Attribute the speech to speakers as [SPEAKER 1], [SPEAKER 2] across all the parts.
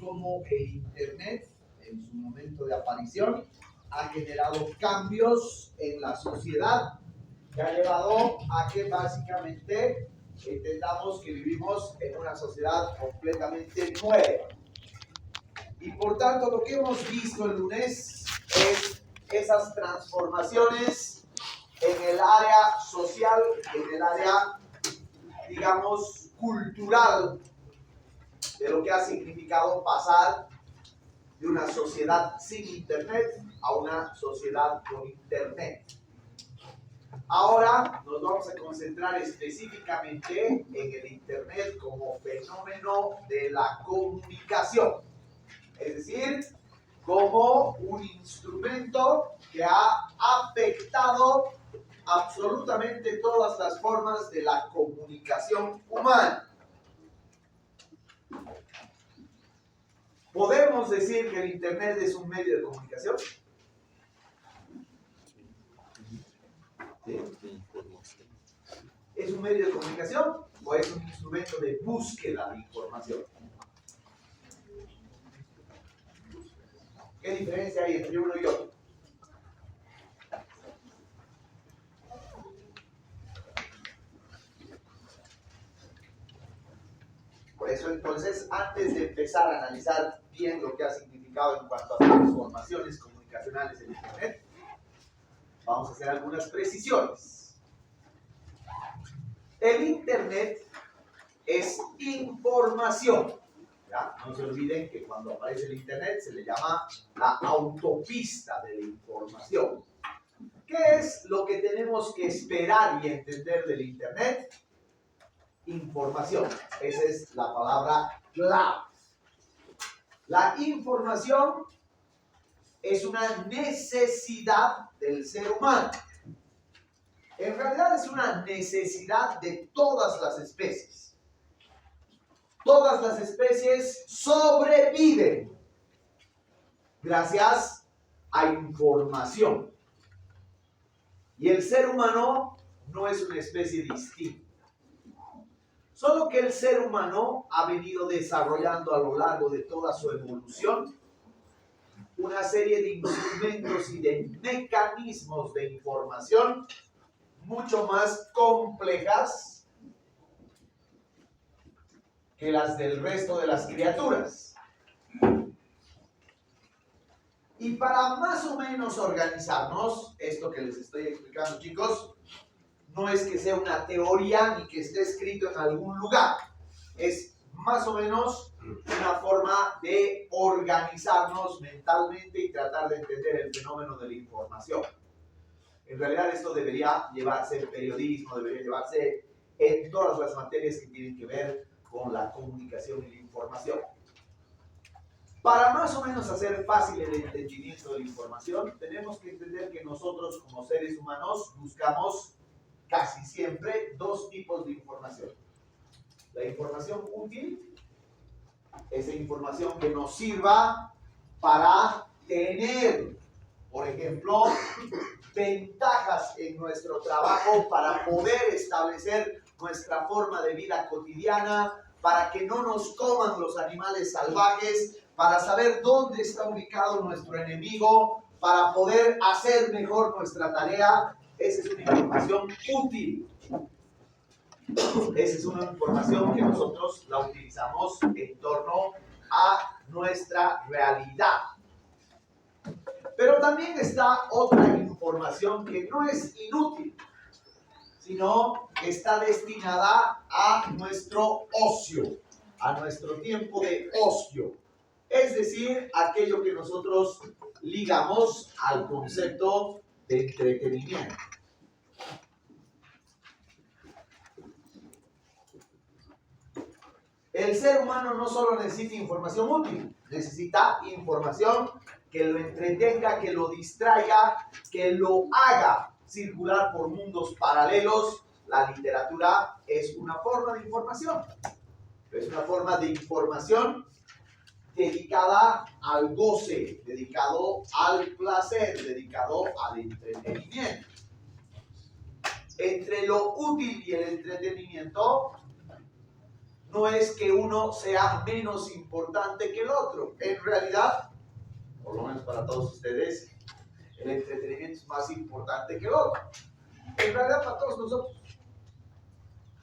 [SPEAKER 1] cómo el Internet, en su momento de aparición, ha generado cambios en la sociedad que ha llevado a que básicamente entendamos que vivimos en una sociedad completamente nueva. Y por tanto, lo que hemos visto el lunes es esas transformaciones en el área social, en el área, digamos, cultural, de lo que ha significado pasar de una sociedad sin Internet a una sociedad con Internet. Ahora nos vamos a concentrar específicamente en el Internet como fenómeno de la comunicación, es decir, como un instrumento que ha afectado absolutamente todas las formas de la comunicación humana. ¿Podemos decir que el Internet es un medio de comunicación? ¿Sí? ¿Es un medio de comunicación o es un instrumento de búsqueda de información? ¿Qué diferencia hay entre uno y otro? Por eso, entonces, antes de empezar a analizar bien lo que ha significado en cuanto a transformaciones comunicacionales en Internet, vamos a hacer algunas precisiones. El Internet es información. ¿Ya? No se olviden que cuando aparece el Internet se le llama la autopista de la información. ¿Qué es lo que tenemos que esperar y entender del Internet? Información. Esa es la palabra clave. La información es una necesidad del ser humano. En realidad es una necesidad de todas las especies. Todas las especies sobreviven gracias a información. Y el ser humano no es una especie distinta. Solo que el ser humano ha venido desarrollando a lo largo de toda su evolución una serie de instrumentos y de mecanismos de información mucho más complejas que las del resto de las criaturas. Y para más o menos organizarnos, esto que les estoy explicando, chicos, no es que sea una teoría ni que esté escrito en algún lugar. Es más o menos una forma de organizarnos mentalmente y tratar de entender el fenómeno de la información. En realidad esto debería llevarse en periodismo, debería llevarse en todas las materias que tienen que ver con la comunicación y la información. Para más o menos hacer fácil el entendimiento de la información, tenemos que entender que nosotros como seres humanos buscamos casi siempre dos tipos de información. La información útil, esa información que nos sirva para tener, por ejemplo, ventajas en nuestro trabajo, para poder establecer nuestra forma de vida cotidiana, para que no nos coman los animales salvajes, para saber dónde está ubicado nuestro enemigo, para poder hacer mejor nuestra tarea. Esa es una información útil. Esa es una información que nosotros la utilizamos en torno a nuestra realidad. Pero también está otra información que no es inútil, sino que está destinada a nuestro ocio, a nuestro tiempo de ocio. Es decir, aquello que nosotros ligamos al concepto de entretenimiento. El ser humano no solo necesita información útil, necesita información que lo entretenga, que lo distraiga, que lo haga circular por mundos paralelos. La literatura es una forma de información. Es una forma de información dedicada al goce, dedicado al placer, dedicado al entretenimiento. Entre lo útil y el entretenimiento no es que uno sea menos importante que el otro. En realidad, por lo menos para todos ustedes, el entretenimiento es más importante que el otro. En realidad, para todos nosotros.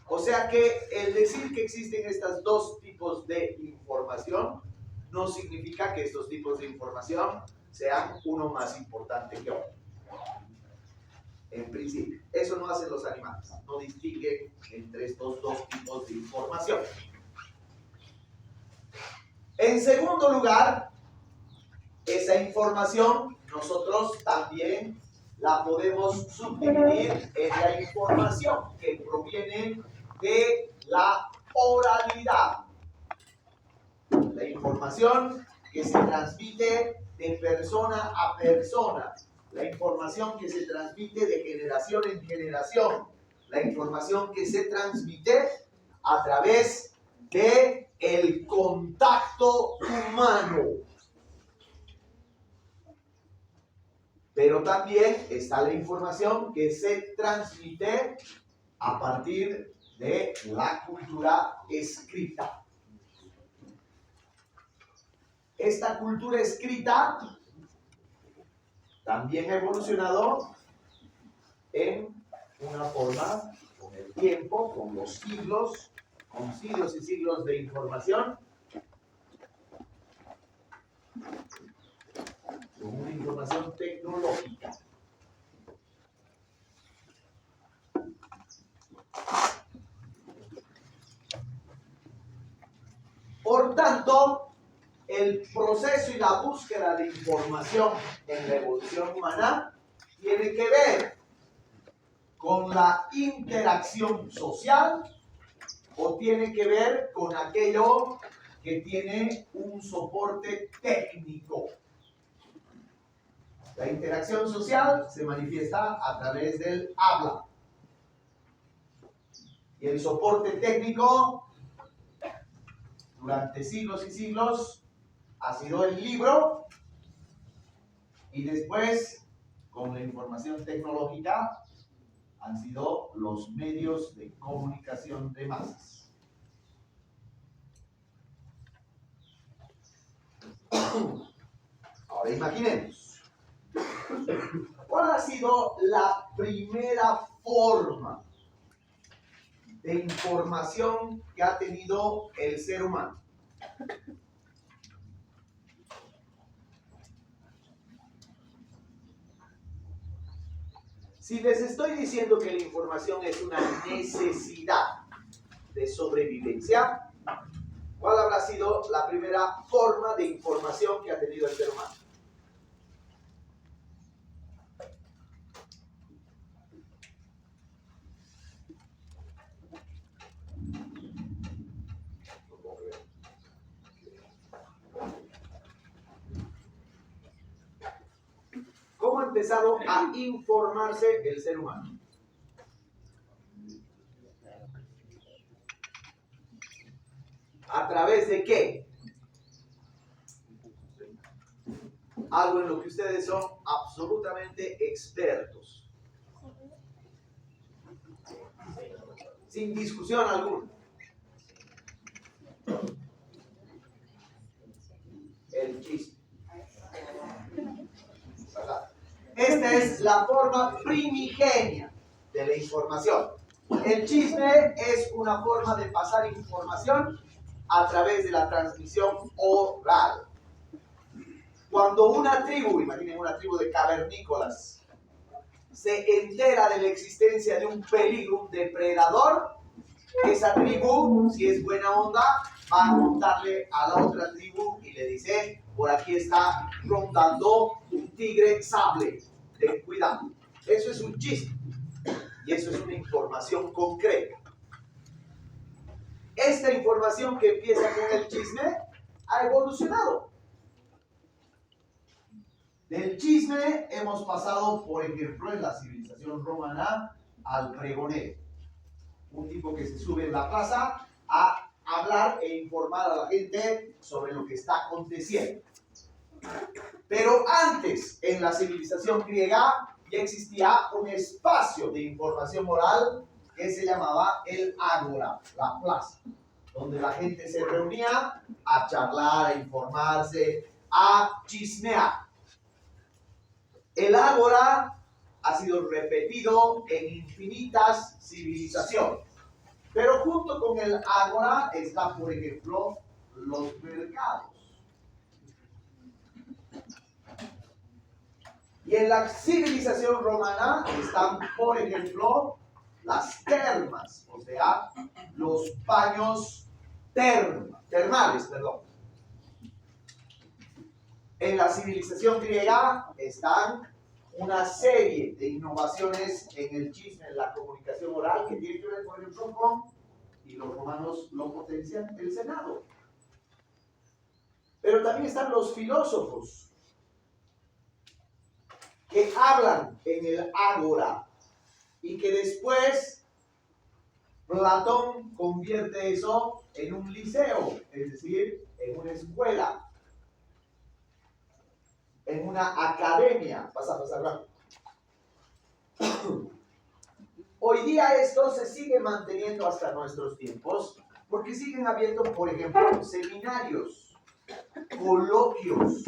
[SPEAKER 1] O sea que el decir que existen estos dos tipos de información no significa que estos tipos de información sean uno más importante que otro. En principio, eso no hacen los animales, no distinguen entre estos dos tipos de información. En segundo lugar, esa información nosotros también la podemos subdividir en la información que proviene de la oralidad. La información que se transmite de persona a persona. La información que se transmite de generación en generación. La información que se transmite a través de el contacto humano. Pero también está la información que se transmite a partir de la cultura escrita. Esta cultura escrita también ha evolucionado en una forma, con el tiempo, con los siglos, con siglos y siglos de información, con una información tecnológica. Por tanto, el proceso y la búsqueda de información en la evolución humana tiene que ver con la interacción social o tiene que ver con aquello que tiene un soporte técnico. La interacción social se manifiesta a través del habla. Y el soporte técnico, durante siglos y siglos, ha sido el libro. Y después, con la información tecnológica, han sido los medios de comunicación de masas. Ahora imaginemos. ¿Cuál ha sido la primera forma de información que ha tenido el ser humano? Si les estoy diciendo que la información es una necesidad de sobrevivencia, ¿cuál habrá sido la primera forma de información que ha tenido el ser humano? ¿Cómo ha empezado a informarse el ser humano? ¿A través de qué? Algo en lo que ustedes son absolutamente expertos. Sin discusión alguna. El chisme. Esta es la forma primigenia de la información. El chisme es una forma de pasar información a través de la transmisión oral. Cuando una tribu, imaginen una tribu de cavernícolas, se entera de la existencia de un peligro, un depredador, esa tribu, si es buena onda, va a contarle a la otra tribu y le dice: por aquí está rondando un tigre sable, ten cuidado. Eso es un chisme y eso es una información concreta. Esta información que empieza con el chisme ha evolucionado. Del chisme hemos pasado, por ejemplo, en la civilización romana, al pregonero. Un tipo que se sube en la plaza a hablar e informar a la gente sobre lo que está aconteciendo. Pero antes, en la civilización griega, ya existía un espacio de información oral que se llamaba el ágora, la plaza. donde la gente se reunía a charlar, a informarse, a chismear. El ágora ha sido repetido en infinitas civilizaciones. Pero junto con el ágora están, por ejemplo, los mercados. Y en la civilización romana están, por ejemplo, las termas, o sea, los baños termales. En la civilización griega están una serie de innovaciones en el chisme, en la comunicación oral, que tiene que ver, por ejemplo, con, y los romanos lo potencian, el Senado. Pero también están los filósofos, que hablan en el ágora, y que después Platón convierte eso en un liceo, es decir, en una escuela, en una academia. Vas a pasar rápido. Hoy día esto se sigue manteniendo hasta nuestros tiempos, porque siguen habiendo, por ejemplo, seminarios, coloquios,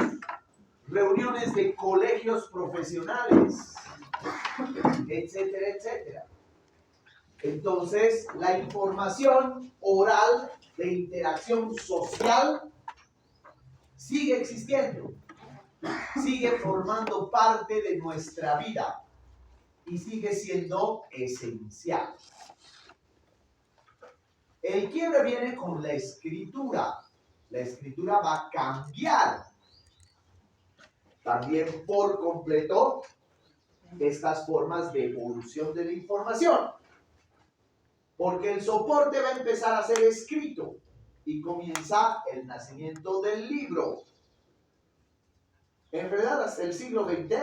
[SPEAKER 1] reuniones de colegios profesionales, etcétera, etcétera. Entonces, la información oral de interacción social sigue existiendo, sigue formando parte de nuestra vida y sigue siendo esencial. El quiebre viene con la escritura. La escritura va a cambiar también por completo estas formas de evolución de la información. Porque el soporte va a empezar a ser escrito y comienza el nacimiento del libro. En realidad, hasta el siglo XX,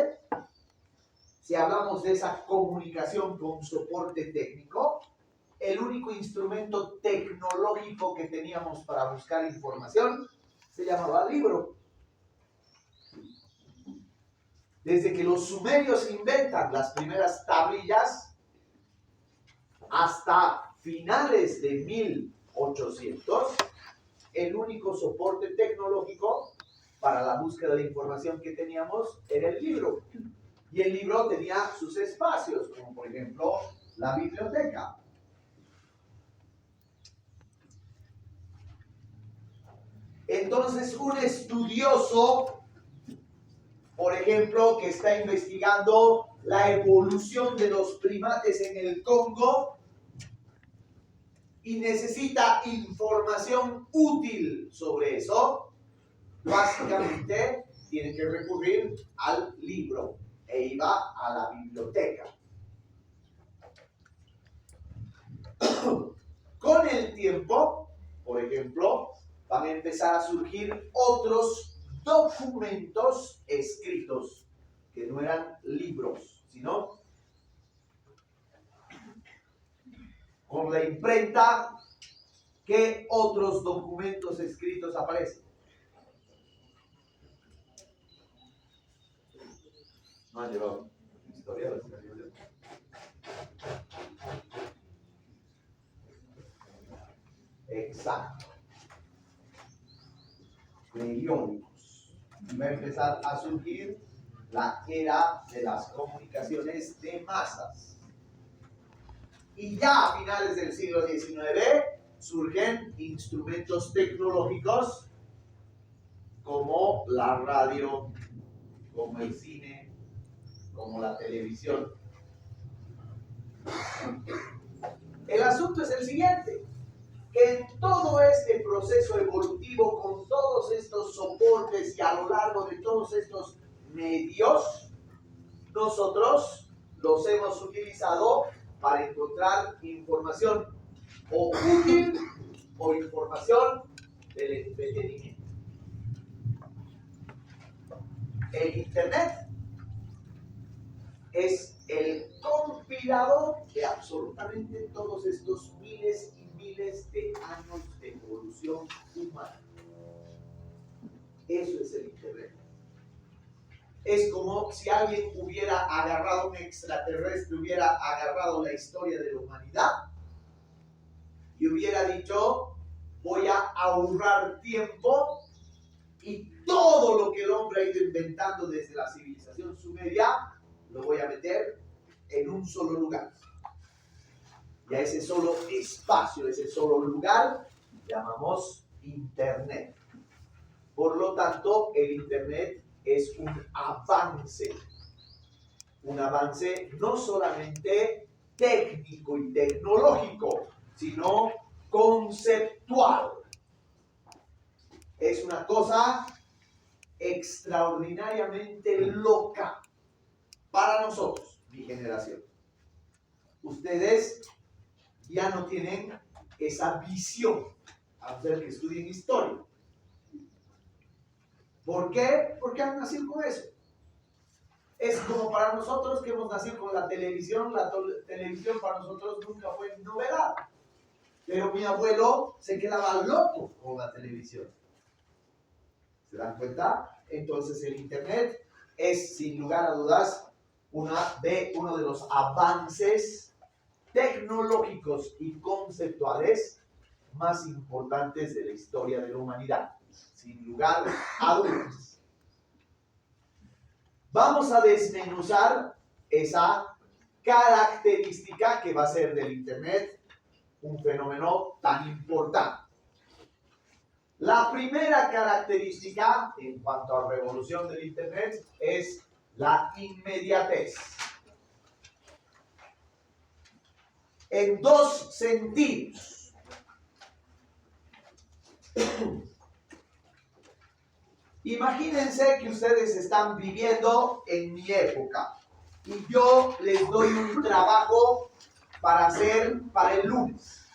[SPEAKER 1] si hablamos de esa comunicación con soporte técnico, el único instrumento tecnológico que teníamos para buscar información se llamaba libro. Desde que los sumerios inventan las primeras tablillas hasta finales de 1800, el único soporte tecnológico para la búsqueda de información que teníamos era el libro. Y el libro tenía sus espacios, como por ejemplo la biblioteca. Entonces, un estudioso, por ejemplo, que está investigando la evolución de los primates en el Congo y necesita información útil sobre eso, básicamente tiene que recurrir al libro e iba a la biblioteca. Con el tiempo, por ejemplo, van a empezar a surgir otros documentos escritos que no eran libros, sino con la imprenta. ¿Qué otros documentos escritos aparecen? No han llevado historias. Exacto. Periódicos. Y va a empezar a surgir la era de las comunicaciones de masas. Y ya a finales del siglo XIX surgen instrumentos tecnológicos como la radio, como el cine, como la televisión. El asunto es el siguiente, que en todo este proceso evolutivo, con todos estos soportes y a lo largo de todos estos medios, nosotros los hemos utilizado para encontrar información o útil o información del entretenimiento. El Internet es el compilador de absolutamente todos estos miles y miles de años de evolución humana. Eso es el Internet. Es como si alguien hubiera agarrado, un extraterrestre hubiera agarrado la historia de la humanidad y hubiera dicho, voy a ahorrar tiempo y todo lo que el hombre ha ido inventando desde la civilización sumeria lo voy a meter en un solo lugar. Y a ese solo espacio, ese solo lugar, llamamos Internet. Por lo tanto, el Internet es un avance no solamente técnico y tecnológico, sino conceptual. Es una cosa extraordinariamente loca para nosotros, mi generación. Ustedes ya no tienen esa visión, a no ser que estudien historia. ¿Por qué? Porque han nacido con eso. Es como para nosotros que hemos nacido con la televisión. La televisión para nosotros nunca fue novedad. Pero mi abuelo se quedaba loco con la televisión. ¿Se dan cuenta? Entonces el Internet es, sin lugar a dudas, uno de los avances tecnológicos y conceptuales más importantes de la historia de la humanidad. Sin lugar a dudas. Vamos a desmenuzar esa característica que va a ser del Internet un fenómeno tan importante. La primera característica en cuanto a revolución del Internet es la inmediatez. En dos sentidos. Imagínense que ustedes están viviendo en mi época y yo les doy un trabajo para hacer para el lunes.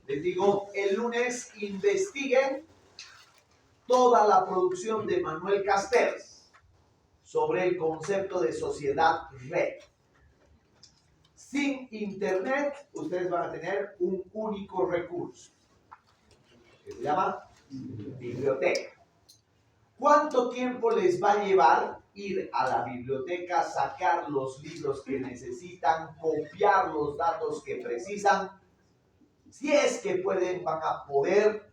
[SPEAKER 1] Les digo, el lunes investiguen toda la producción de Manuel Castells sobre el concepto de sociedad red. Sin Internet, ustedes van a tener un único recurso, que se llama biblioteca. ¿Cuánto tiempo les va a llevar ir a la biblioteca, sacar los libros que necesitan, copiar los datos que precisan? Si es que pueden, van a poder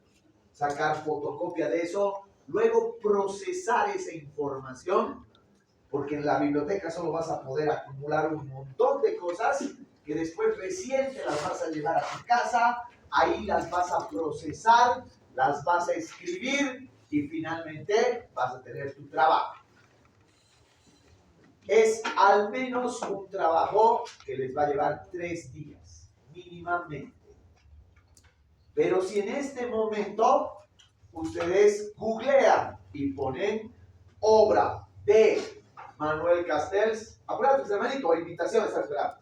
[SPEAKER 1] sacar fotocopia de eso, luego procesar esa información, porque en la biblioteca solo vas a poder acumular un montón de cosas que después recién te las vas a llevar a tu casa, ahí las vas a procesar, las vas a escribir y finalmente vas a tener tu trabajo. Es al menos un trabajo que les va a llevar 3 días, mínimamente. Pero si en este momento ustedes googlean y ponen obra de Manuel Castells, acuérdate, hermanito, invitación está esperando.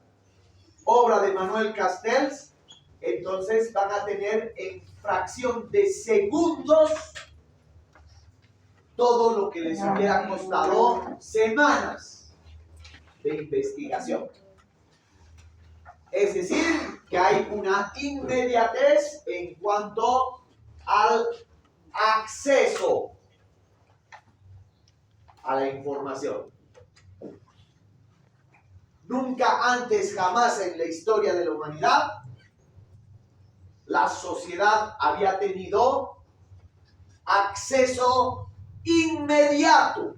[SPEAKER 1] Obra de Manuel Castells, entonces van a tener en fracción de segundos todo lo que les hubiera costado semanas de investigación. Es decir, que hay una inmediatez en cuanto al acceso a la información. Nunca antes, jamás en la historia de la humanidad, la sociedad había tenido acceso inmediato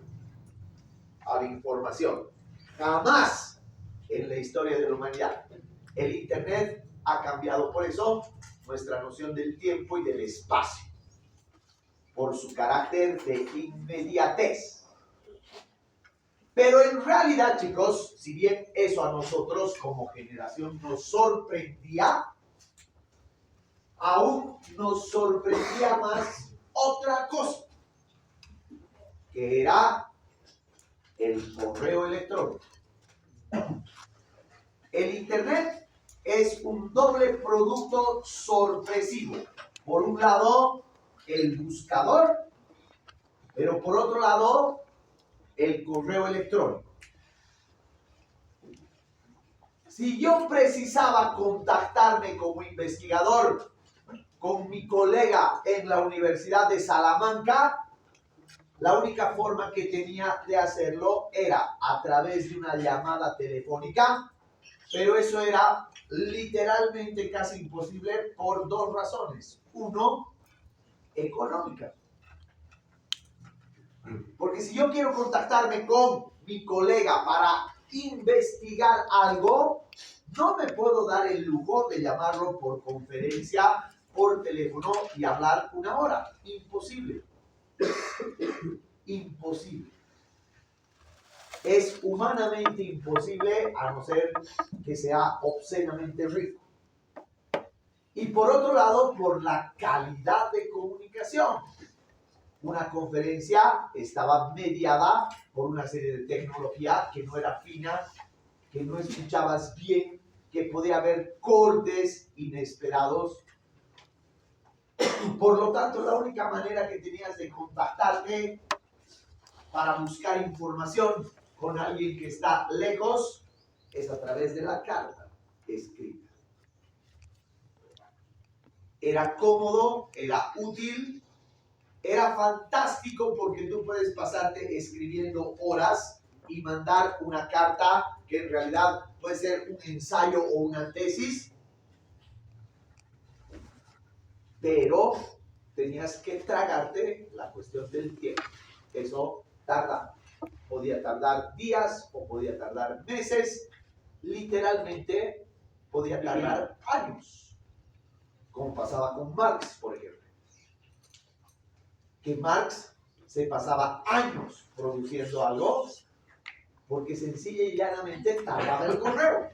[SPEAKER 1] a la información. Jamás en la historia de la humanidad. El Internet ha cambiado por eso nuestra noción del tiempo y del espacio, por su carácter de inmediatez. Pero en realidad, chicos, si bien eso a nosotros como generación nos sorprendía, aún nos sorprendía más otra cosa, que era el correo electrónico. El Internet es un doble producto sorpresivo. Por un lado, el buscador, pero por otro lado, el correo electrónico. Si yo precisaba contactarme como investigador con mi colega en la Universidad de Salamanca, la única forma que tenía de hacerlo era a través de una llamada telefónica, pero eso era literalmente casi imposible por 2 razones. Uno, económica. Porque si yo quiero contactarme con mi colega para investigar algo, no me puedo dar el lujo de llamarlo por conferencia, por teléfono y hablar 1 hora. Imposible. Imposible. Es humanamente imposible, a no ser que sea obscenamente rico. Y por otro lado, por la calidad de comunicación. Una conferencia estaba mediada por una serie de tecnología que no era fina, que no escuchabas bien, que podía haber cortes inesperados. Por lo tanto, la única manera que tenías de contactarte para buscar información con alguien que está lejos es a través de la carta escrita. Era cómodo, era útil, era fantástico porque tú puedes pasarte escribiendo horas y mandar una carta que en realidad puede ser un ensayo o una tesis, pero tenías que tragarte la cuestión del tiempo. Eso tarda. Podía tardar días o podía tardar meses. Literalmente podía tardar años. Como pasaba con Marx, por ejemplo. Que Marx se pasaba años produciendo algo porque sencilla y llanamente tardaba el correo.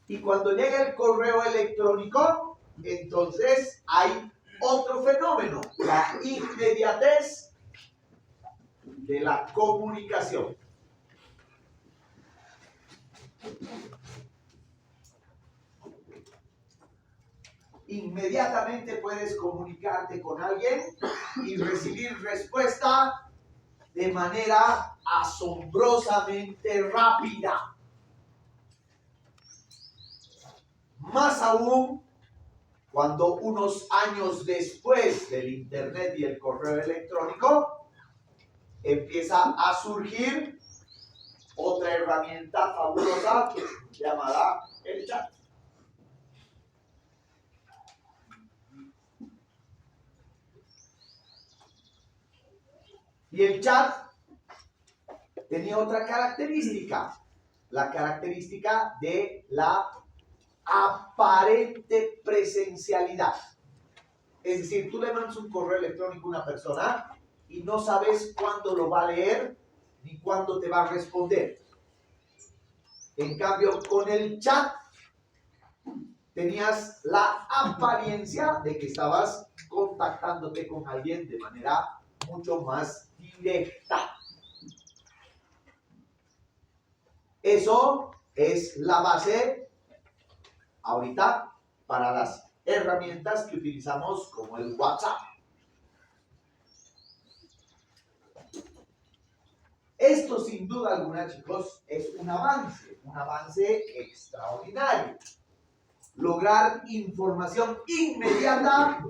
[SPEAKER 1] Y cuando llega el correo electrónico, entonces hay otro fenómeno, la inmediatez de la comunicación. Inmediatamente puedes comunicarte con alguien y recibir respuesta de manera asombrosamente rápida. Más aún cuando unos años después del Internet y el correo electrónico empieza a surgir otra herramienta fabulosa llamada el chat. Y el chat tenía otra característica, la característica de la aparente presencialidad. Es decir, tú le mandas un correo electrónico a una persona y no sabes cuándo lo va a leer ni cuándo te va a responder. En cambio, con el chat tenías la apariencia de que estabas contactándote con alguien de manera mucho más directa. Eso es la base ahorita para las herramientas que utilizamos como el WhatsApp. Esto sin duda alguna, chicos, es un avance extraordinario. Lograr información inmediata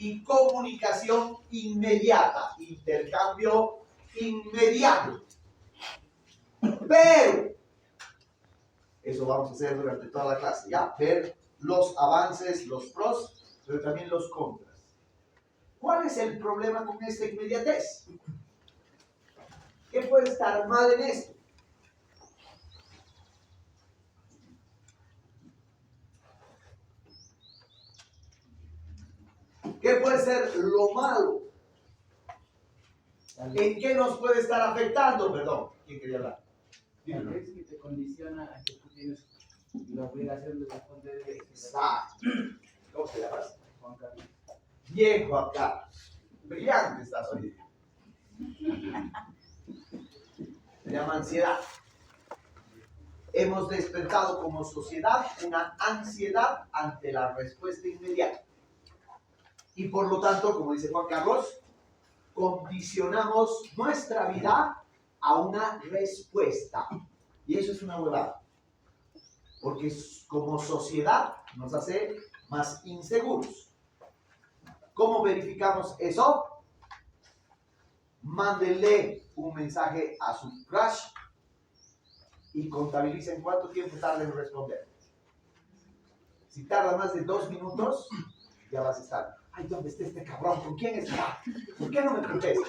[SPEAKER 1] y comunicación inmediata, intercambio inmediato. Pero, eso vamos a hacer durante toda la clase, ¿ya? Ver los avances, los pros, pero también los contras. ¿Cuál es el problema con esta inmediatez? ¿Qué puede estar mal en esto? ¿Qué puede ser lo malo? ¿En qué nos puede estar afectando? Perdón, ¿quién quería hablar?
[SPEAKER 2] Tal vez que te condiciona a que tú tienes la obligación de responder.
[SPEAKER 1] Exacto. ¿Cómo se llama?
[SPEAKER 2] Juan Carlos.
[SPEAKER 1] Bien, Juan Carlos. Brillante estás hoy. Se llama ansiedad. Hemos despertado como sociedad una ansiedad ante la respuesta inmediata. Y por lo tanto, como dice Juan Carlos, condicionamos nuestra vida a una respuesta. Y eso es una huevada. Porque como sociedad nos hace más inseguros. ¿Cómo verificamos eso? Mándenle un mensaje a su crush y contabilicen cuánto tiempo tarda en responder. Si tarda más de 2 minutos, ya vas a estar Ay, ¿dónde está este cabrón? ¿Con quién está? ¿Por qué no me contesta?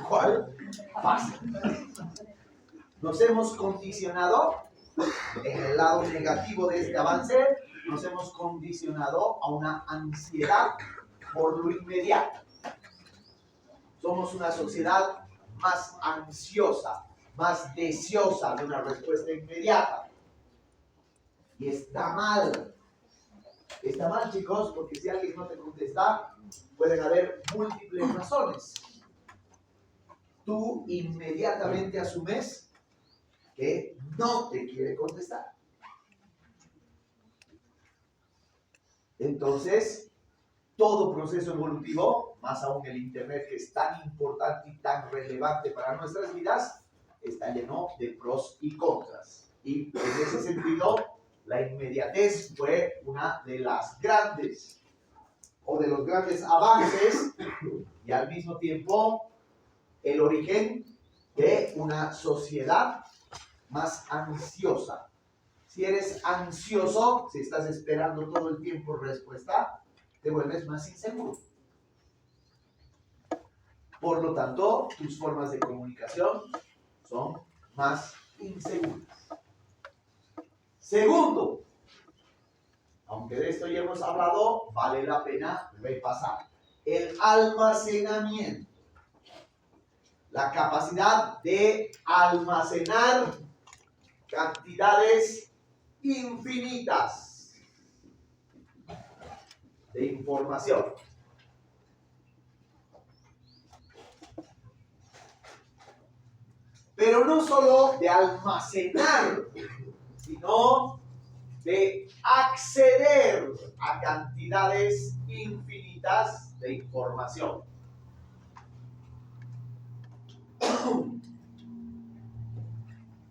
[SPEAKER 1] ¿Cuál? Pasa. Nos hemos condicionado, en el lado negativo de este avance, nos hemos condicionado a una ansiedad por lo inmediato. Somos una sociedad más ansiosa, más deseosa de una respuesta inmediata. Y está mal. Está mal, chicos, porque si alguien no te contesta, pueden haber múltiples razones. Tú inmediatamente asumes que no te quiere contestar. Entonces, todo proceso evolutivo, más aún el Internet, que es tan importante y tan relevante para nuestras vidas, está lleno de pros y contras. Y en ese sentido, la inmediatez fue una de las grandes, o de los grandes avances, y al mismo tiempo el origen de una sociedad más ansiosa. Si eres ansioso, si estás esperando todo el tiempo respuesta, te vuelves más inseguro. Por lo tanto, tus formas de comunicación son más inseguras. Segundo, aunque de esto ya hemos hablado, vale la pena repasar. El almacenamiento. La capacidad de almacenar cantidades infinitas de información. Pero no solo de almacenar, sino de acceder a cantidades infinitas de información.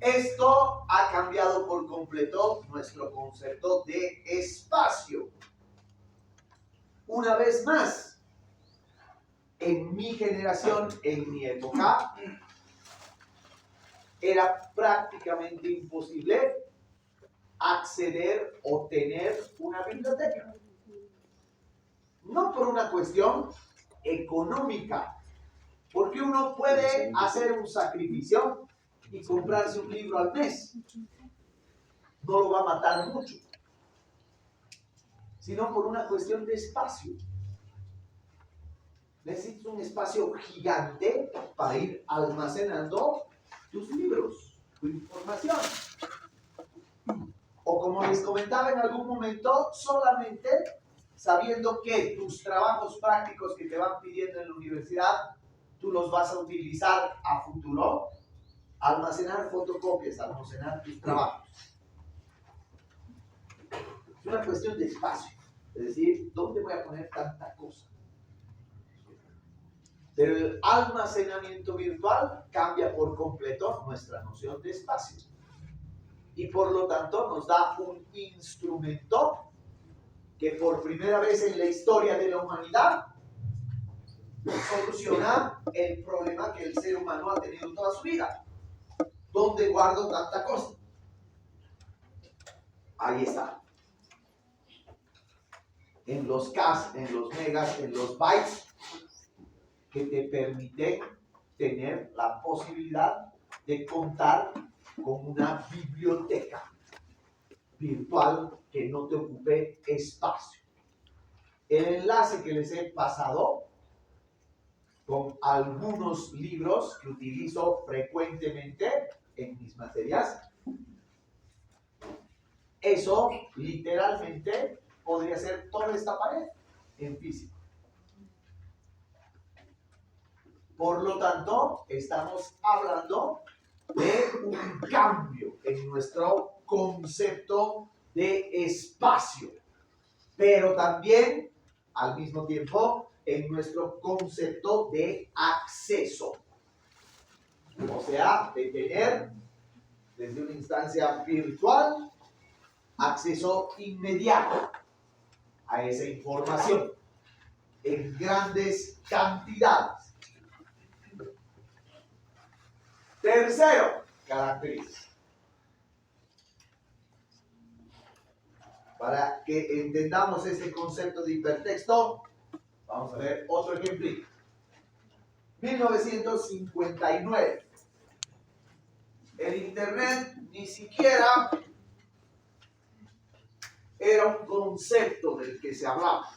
[SPEAKER 1] Esto ha cambiado por completo nuestro concepto de espacio. Una vez más, en mi generación, en mi época, era prácticamente imposible acceder o tener una biblioteca. No por una cuestión económica, porque uno puede hacer un sacrificio y comprarse un libro al mes. No lo va a matar mucho, sino por una cuestión de espacio. Necesitas un espacio gigante para ir almacenando tus libros, tu información. O como les comentaba en algún momento, solamente sabiendo que tus trabajos prácticos que te van pidiendo en la universidad, tú los vas a utilizar a futuro, almacenar fotocopias, almacenar tus trabajos. Es una cuestión de espacio, es decir, ¿dónde voy a poner tanta cosa? Pero el almacenamiento virtual cambia por completo nuestra noción de espacio. Y por lo tanto nos da un instrumento que por primera vez en la historia de la humanidad soluciona el problema que el ser humano ha tenido toda su vida. ¿Dónde guardo tanta cosa? Ahí está. En los Ks, en los megas, en los bytes, que te permite tener la posibilidad de contar con una biblioteca virtual que no te ocupe espacio. El enlace que les he pasado con algunos libros que utilizo frecuentemente en mis materias, eso literalmente podría ser toda esta pared en físico. Por lo tanto, estamos hablando de un cambio en nuestro concepto de espacio, pero también, al mismo tiempo, en nuestro concepto de acceso. O sea, de tener, desde una instancia virtual, acceso inmediato a esa información en grandes cantidades. Tercero, característica. Para que entendamos este concepto de hipertexto, vamos a ver otro ejemplo. 1959. El Internet ni siquiera era un concepto del que se hablaba.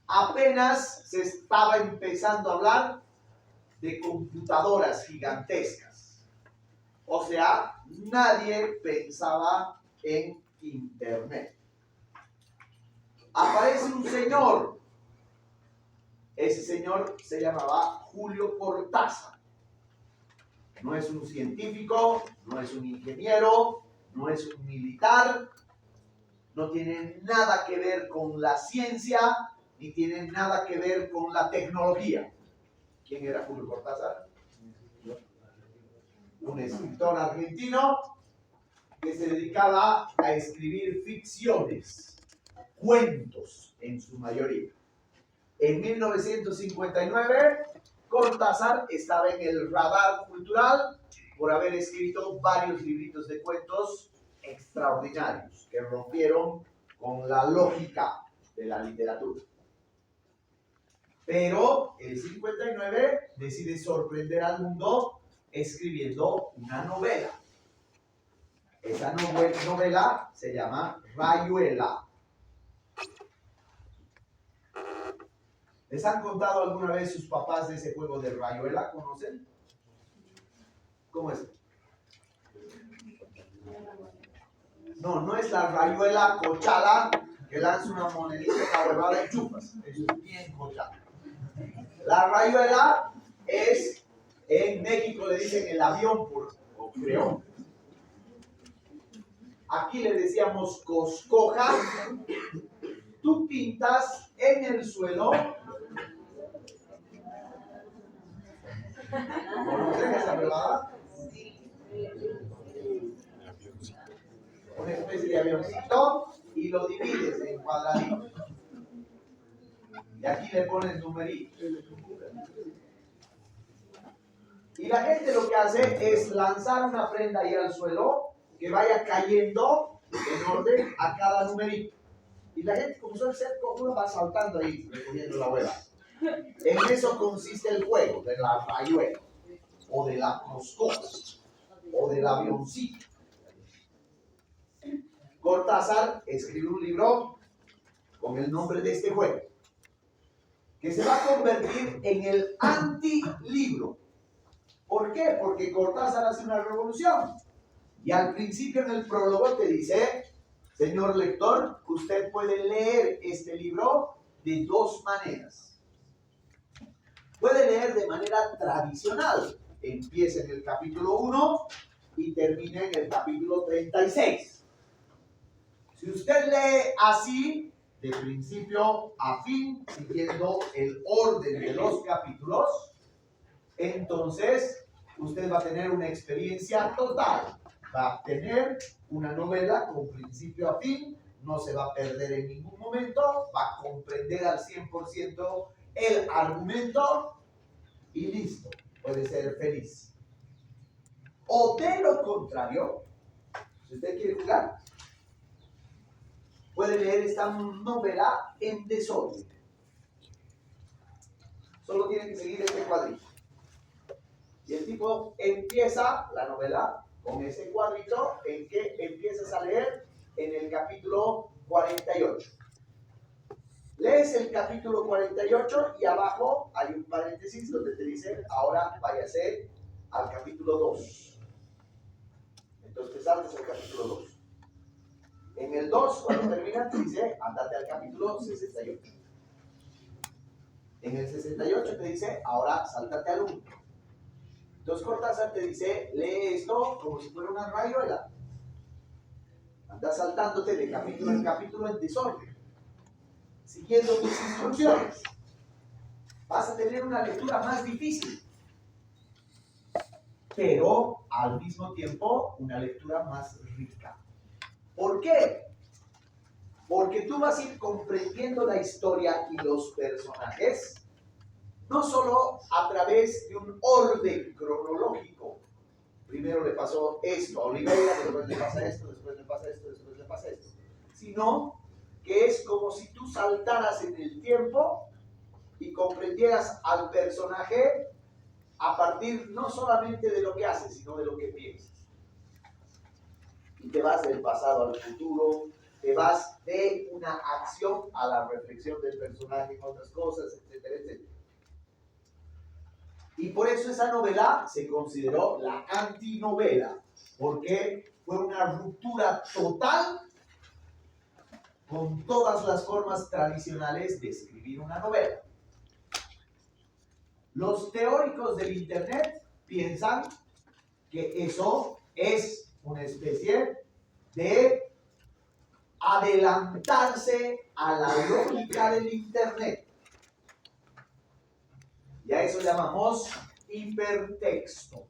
[SPEAKER 1] Apenas se estaba empezando a hablar de computadoras gigantescas. O sea, nadie pensaba en Internet. Aparece un señor. Ese señor se llamaba Julio Cortázar. No es un científico, no es un ingeniero, no es un militar, no tiene nada que ver con la ciencia, ni tiene nada que ver con la tecnología. ¿Quién era Julio Cortázar? Un escritor argentino que se dedicaba a escribir ficciones, cuentos en su mayoría. En 1959, Cortázar estaba en el radar cultural por haber escrito varios libritos de cuentos extraordinarios que rompieron con la lógica de la literatura. Pero el 59 decide sorprender al mundo escribiendo una novela. Esa novela se llama Rayuela. ¿Les han contado alguna vez sus papás de ese juego de Rayuela? ¿Conocen? ¿Cómo es? No, no es la rayuela cochala que lanza una monedita en la huevada y chupas. Eso es bien cochala. La rayuela es, en México le dicen el avión o creo. Aquí le decíamos coscoja. Tú pintas en el suelo. ¿Conocen esa huevada? Una especie de avioncito y lo divides en cuadraditos. Y aquí le pones numeritos. Y la gente lo que hace es lanzar una prenda ahí al suelo que vaya cayendo en orden a cada numerito. Y la gente, como suele ser cojuda, va saltando ahí, recogiendo la hueva. En eso consiste el juego de la rayuela, o de la coscoja, o del avioncito. Cortázar escribió un libro con el nombre de este juego, que se va a convertir en el antilibro. ¿Por qué? Porque Cortázar hace una revolución. Y al principio en el prólogo te dice: señor lector, usted puede leer este libro de dos maneras. Puede leer de manera tradicional. Empieza en el capítulo 1 y termina en el capítulo 36. Si usted lee así, de principio a fin, siguiendo el orden de los capítulos, entonces usted va a tener una experiencia total. Va a tener una novela con principio a fin, no se va a perder en ningún momento, va a comprender al 100% el argumento y listo, puede ser feliz. O de lo contrario, si usted quiere jugar, puede leer esta novela en desorden. Solo tiene que seguir este cuadrito. Y el tipo empieza la novela con ese cuadrito en que empiezas a leer en el capítulo 48. Lees el capítulo 48 y abajo hay un paréntesis donde te dice: ahora váyase al capítulo 2. Entonces te saltas al capítulo 2. En el 2, cuando termina, te dice: andate al capítulo 68. En el 68 te dice: ahora sáltate al 1. Entonces Cortázar te dice: lee esto como si fuera una rayuela. Anda saltándote de capítulo en capítulo en desorden, siguiendo tus instrucciones. Vas a tener una lectura más difícil, pero al mismo tiempo una lectura más rica. ¿Por qué? Porque tú vas a ir comprendiendo la historia y los personajes no solo a través de un orden cronológico. Primero le pasó esto a Oliveira, después le pasa esto, después le pasa esto, después le me pasa esto, sino que es como si tú saltaras en el tiempo y comprendieras al personaje a partir no solamente de lo que hace, sino de lo que piensas. Y te vas del pasado al futuro, te vas de una acción a la reflexión del personaje en otras cosas, etcétera, etcétera. Y por eso esa novela se consideró la antinovela, porque fue una ruptura total con todas las formas tradicionales de escribir una novela. Los teóricos del Internet piensan que eso es una especie de adelantarse a la lógica del Internet. Y a eso llamamos hipertexto.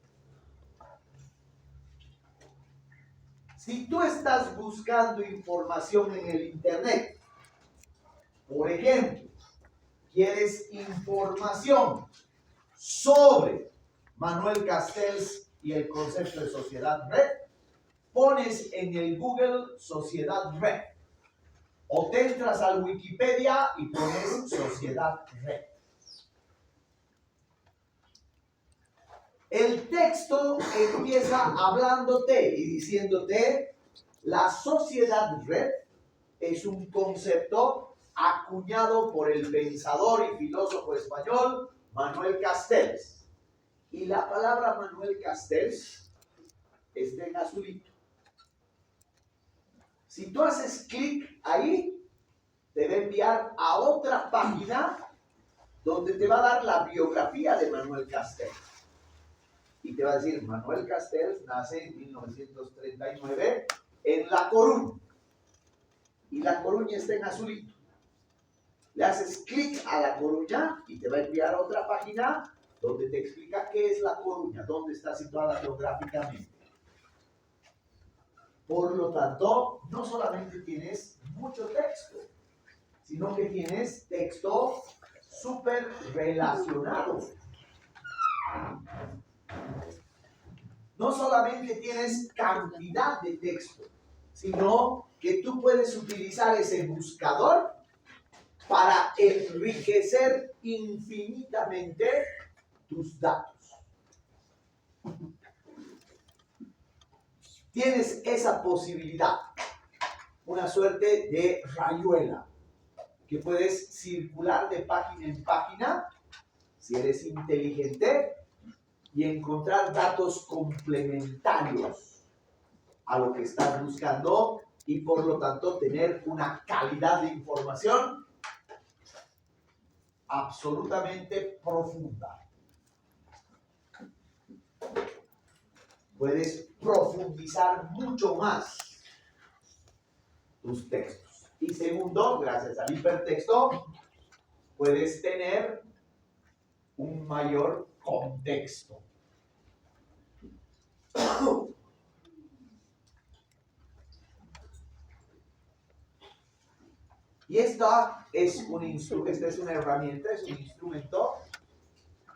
[SPEAKER 1] Si tú estás buscando información en el Internet, por ejemplo, quieres información sobre Manuel Castells y el concepto de sociedad red, pones en el Google sociedad red o te entras al Wikipedia y pones sociedad red. El texto empieza hablándote y diciéndote: la sociedad red es un concepto acuñado por el pensador y filósofo español Manuel Castells. Y la palabra Manuel Castells está en azulito. Si tú haces clic ahí, te va a enviar a otra página donde te va a dar la biografía de Manuel Castells. Y te va a decir: Manuel Castells nace en 1939 en La Coruña. Y La Coruña está en azulito. Le haces clic a La Coruña y te va a enviar a otra página donde te explica qué es La Coruña, dónde está situada geográficamente. Por lo tanto, no solamente tienes mucho texto, sino que tienes texto súper relacionado. No solamente tienes cantidad de texto, sino que tú puedes utilizar ese buscador para enriquecer infinitamente tus datos. Tienes esa posibilidad, una suerte de rayuela, que puedes circular de página en página, si eres inteligente, y encontrar datos complementarios a lo que estás buscando y por lo tanto tener una calidad de información absolutamente profunda. Puedes profundizar mucho más tus textos. Y segundo, gracias al hipertexto, puedes tener un mayor contexto. Y esta es una herramienta, es un instrumento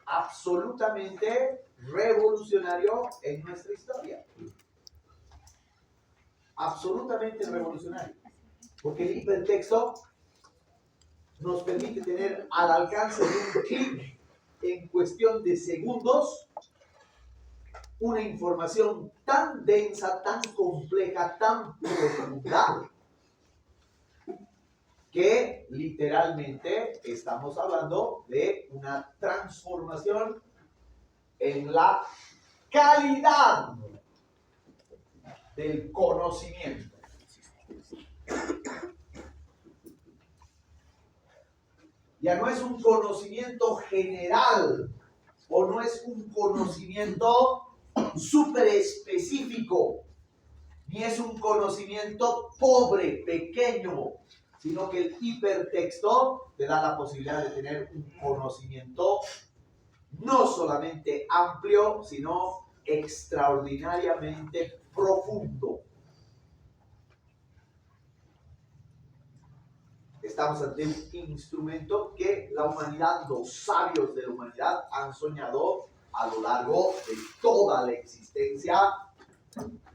[SPEAKER 1] absolutamente revolucionario en nuestra historia. Absolutamente revolucionario. Porque el hipertexto nos permite tener al alcance de un clic, en cuestión de segundos, una información tan densa, tan compleja, tan profunda, que literalmente estamos hablando de una transformación en la calidad del conocimiento. Ya no es un conocimiento general o no es un conocimiento súper específico, ni es un conocimiento pobre, pequeño, sino que el hipertexto te da la posibilidad de tener un conocimiento no solamente amplio, sino extraordinariamente profundo. Estamos ante un instrumento que la humanidad, los sabios de la humanidad, han soñado a lo largo de toda la existencia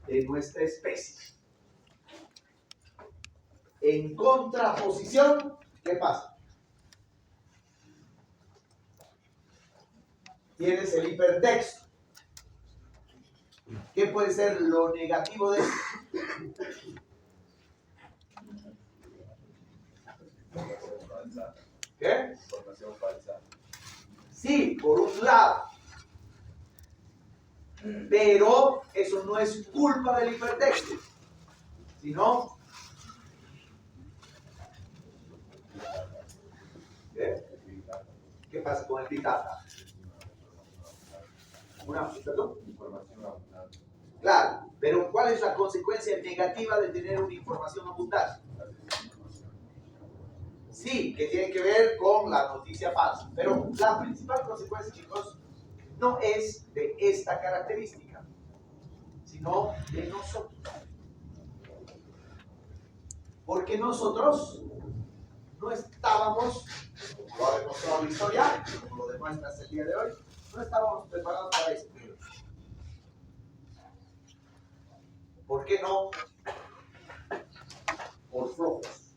[SPEAKER 1] de nuestra especie. en contraposición, ¿qué pasa? Tienes el hipertexto. ¿Qué puede ser lo negativo de esto? ¿Qué?
[SPEAKER 3] Información falsa.
[SPEAKER 1] Sí, por un lado. Pero eso no es culpa del hipertexto, sino... ¿Qué pasa con el Big Data?
[SPEAKER 3] Información abundante.
[SPEAKER 1] Claro, pero ¿cuál es la consecuencia negativa de tener una información abundante? Sí, que tiene que ver con la noticia falsa, pero la principal consecuencia, chicos, no es de esta característica, sino de nosotros. Porque nosotros no estábamos, como lo ha demostrado la historia, como lo demuestra hasta el día de hoy, no estábamos preparados para esto. ¿Por qué no? Por flojos.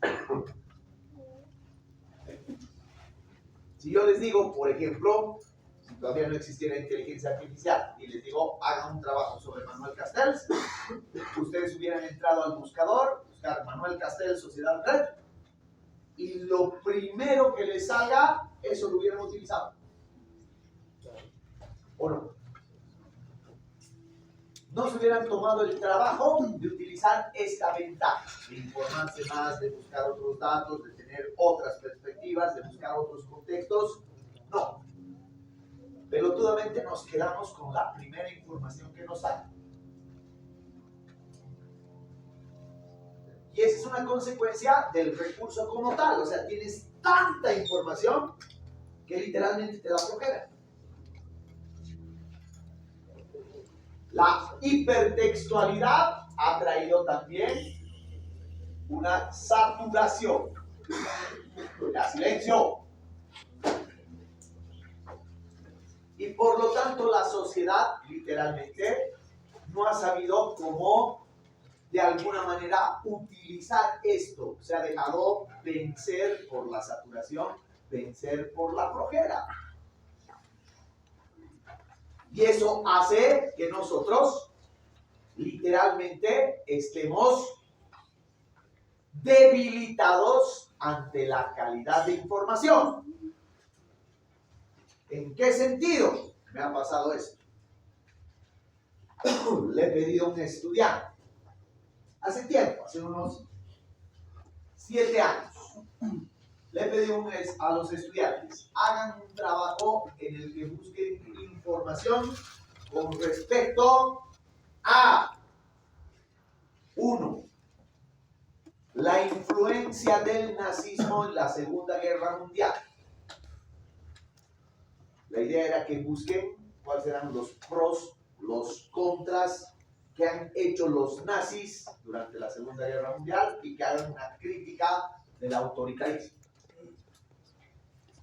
[SPEAKER 1] Si yo les digo, por ejemplo, si todavía no existiera inteligencia artificial y les digo, hagan un trabajo sobre Manuel Castells, ustedes hubieran entrado al buscador, buscar Manuel Castells, Sociedad Red, y lo primero que les salga, eso lo hubieran utilizado. ¿O no? No se hubieran tomado el trabajo de utilizar esta ventaja, de informarse más, de buscar otros datos, de tener otras perspectivas, de buscar otros contextos. No. Pelotudamente nos quedamos con la primera información que nos sale. Y esa es una consecuencia del recurso como tal. O sea, tienes tanta información que literalmente te da flojera. La hipertextualidad ha traído también una saturación. La silencio. Y por lo tanto la sociedad literalmente no ha sabido cómo de alguna manera utilizar esto. Se ha dejado vencer por la saturación, vencer por la flojera. Y eso hace que nosotros literalmente estemos debilitados ante la calidad de información. ¿En qué sentido me ha pasado esto? Le he pedido a un estudiante, hace tiempo, hace unos 7 años, le he pedido a los estudiantes, hagan un trabajo en el que busquen información con respecto a 1. La influencia del nazismo en la Segunda Guerra Mundial. La idea era que busquen cuáles eran los pros, los contras que han hecho los nazis durante la Segunda Guerra Mundial y que hagan una crítica del autoritarismo.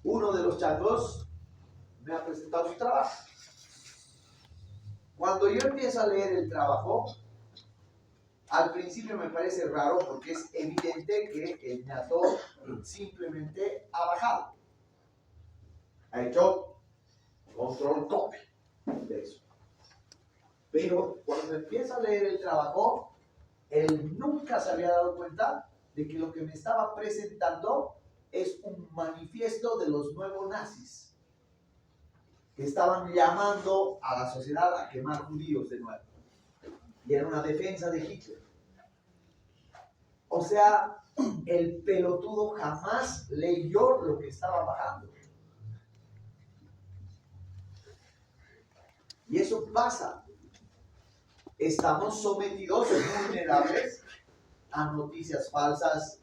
[SPEAKER 1] Uno de los changos me ha presentado su trabajo. Cuando yo empiezo a leer el trabajo, al principio me parece raro porque es evidente que el ñato simplemente ha bajado. Ha hecho control copy de eso. Pero cuando empieza a leer el trabajo, él nunca se había dado cuenta de que lo que me estaba presentando es un manifiesto de los nuevos nazis que estaban llamando a la sociedad a quemar judíos de nuevo. Y era una defensa de Hitler. O sea, el pelotudo jamás leyó lo que estaba bajando. Y eso pasa. Estamos sometidos, vulnerables, a noticias falsas,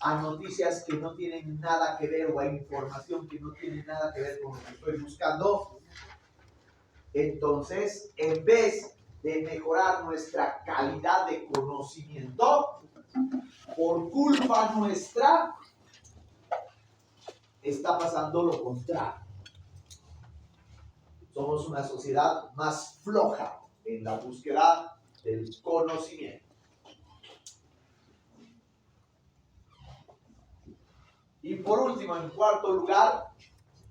[SPEAKER 1] a noticias que no tienen nada que ver o a información que no tiene nada que ver con lo que estoy buscando. Entonces, en vez de mejorar nuestra calidad de conocimiento, por culpa nuestra, está pasando lo contrario. Somos una sociedad más floja en la búsqueda del conocimiento. Y por último, en cuarto lugar,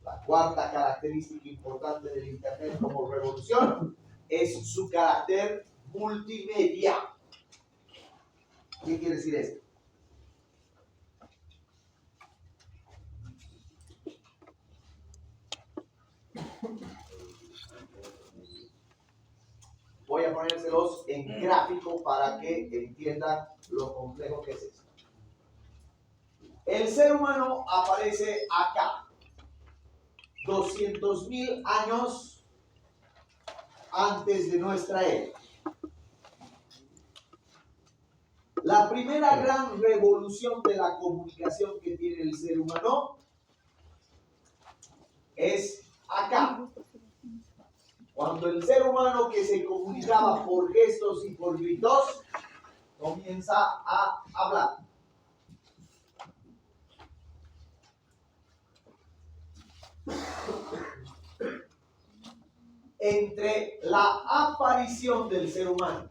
[SPEAKER 1] la cuarta característica importante del Internet como revolución es su carácter multimedia. ¿Qué quiere decir esto? Voy a ponérselos en gráfico para que entiendan lo complejo que es esto. El ser humano aparece acá, 200.000 años antes de nuestra era. La primera gran revolución de la comunicación que tiene el ser humano es acá. Cuando el ser humano que se comunicaba por gestos y por gritos comienza a hablar. Entre la aparición del ser humano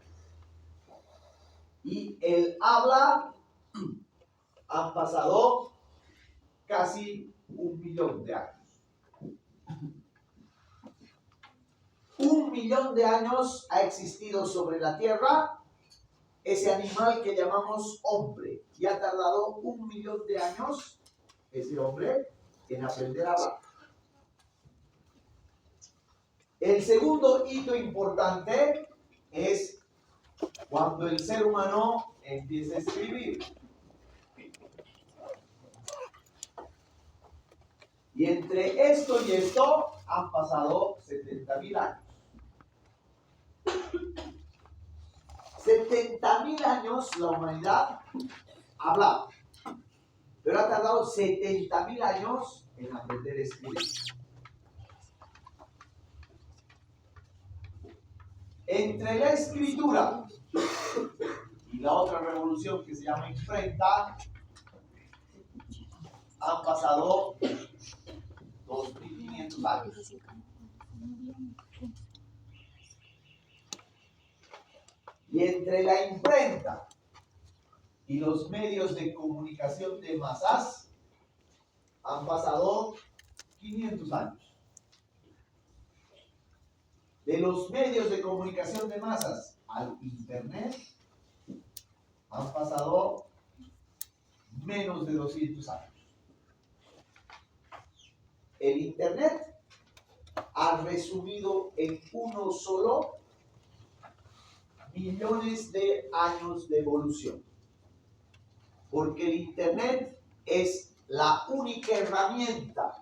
[SPEAKER 1] y el habla han pasado casi 1.000.000 de años. 1.000.000 de años ha existido sobre la tierra ese animal que llamamos hombre, y ha tardado 1.000.000 de años ese hombre en aprender a hablar. El segundo hito importante es cuando el ser humano empieza a escribir. Y entre esto y esto han pasado 70.000 años. 70.000 años la humanidad ha hablado, pero ha tardado 70.000 años en aprender a escribir. Entre la escritura y la otra revolución que se llama imprenta han pasado 2.500 años. Y entre la imprenta y los medios de comunicación de masas han pasado 500 años. De los medios de comunicación de masas al Internet han pasado menos de 200 años. El Internet ha resumido en uno solo millones de años de evolución. Porque el Internet es la única herramienta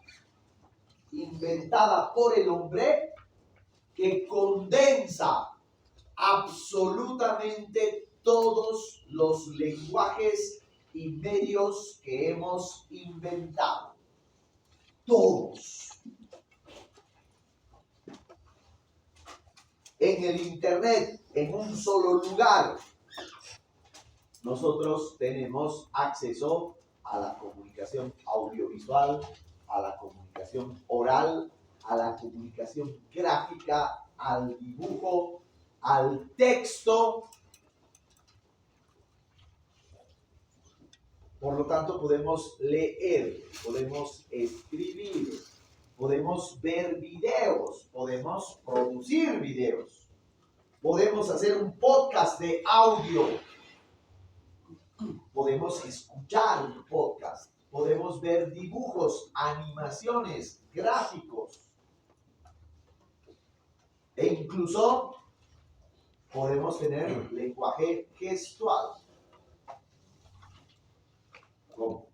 [SPEAKER 1] inventada por el hombre que condensa absolutamente todos los lenguajes y medios que hemos inventado. Todos. En el Internet, en un solo lugar, nosotros tenemos acceso a la comunicación audiovisual, a la comunicación oral, a la comunicación gráfica, al dibujo, al texto. Por lo tanto, podemos leer, podemos escribir, podemos ver videos, podemos producir videos, podemos hacer un podcast de audio, podemos escuchar un podcast, podemos ver dibujos, animaciones, gráficos, e incluso podemos tener lenguaje gestual. ¿Cómo?